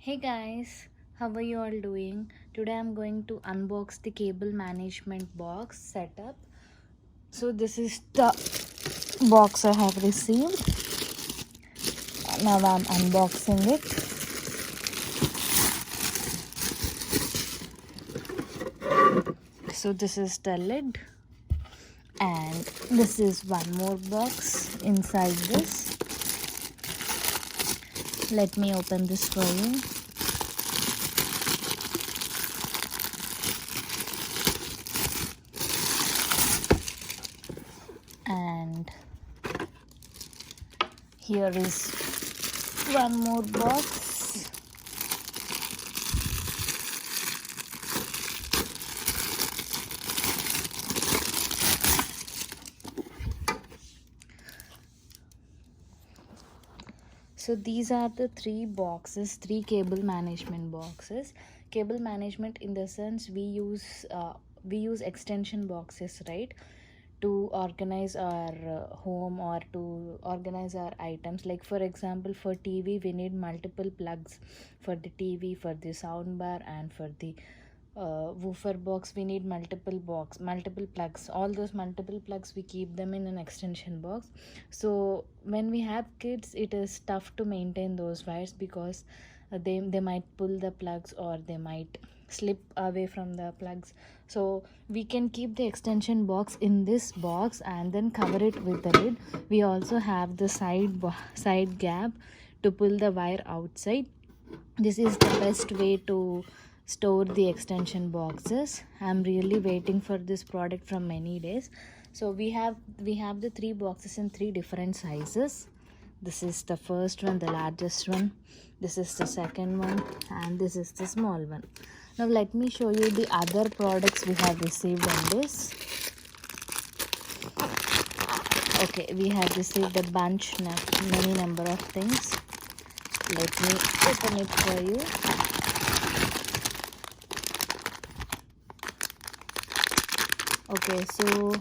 Hey guys, how are you all doing? Today I'm going to unbox the cable management box setup. So this is the box I have received. Now I'm unboxing it. So this is the lid, and this is one more box inside this. Let me open this for you. And here is one more box. So these are the three cable management boxes. Cable management, in the sense we use extension boxes, right, to organize our home or to organize our items. Like for example, for TV we need multiple plugs. For the TV, for the sound bar, and for the woofer box we need multiple plugs. All those multiple plugs, we keep them in an extension box. So when we have kids, it is tough to maintain those wires, because they might pull the plugs, or they might slip away from the plugs. So we can keep the extension box in this box and then cover it with the lid. We also have the side gap to pull the wire outside. This is the best way to store the extension boxes. I'm really waiting for this product from many days. So we have the three boxes in three different sizes. This is the first one, the largest one. This is the second one, and this is the small one. Now let me show you the other products we have received on this. Okay, we have received a many number of things. Let me open it for you. Okay, so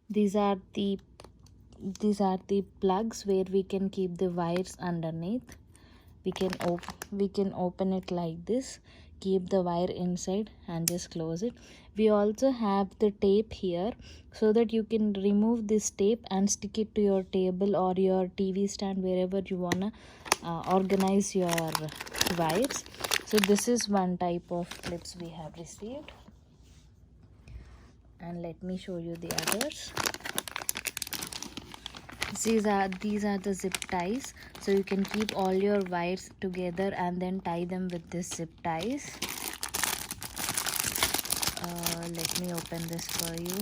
these are the plugs where we can keep the wires underneath. We can open it like this, keep the wire inside, and just close it. We also have the tape here, so that you can remove this tape and stick it to your table or your TV stand, wherever you wanna organize your wires. So this is one type of clips we have received, and let me show you the others. These are the zip ties, so you can keep all your wires together and then tie them with this zip ties. Let me open this for you.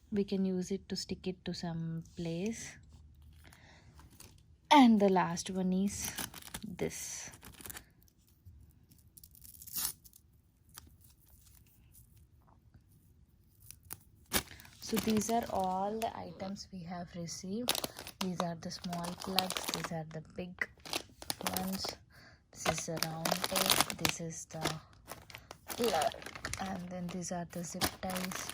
We can use it to stick it to some place. And the last one is this. So these are all the items we have received. These are the small plugs, these are the big ones, this is the round tape, this is the plug, and then these are the zip ties.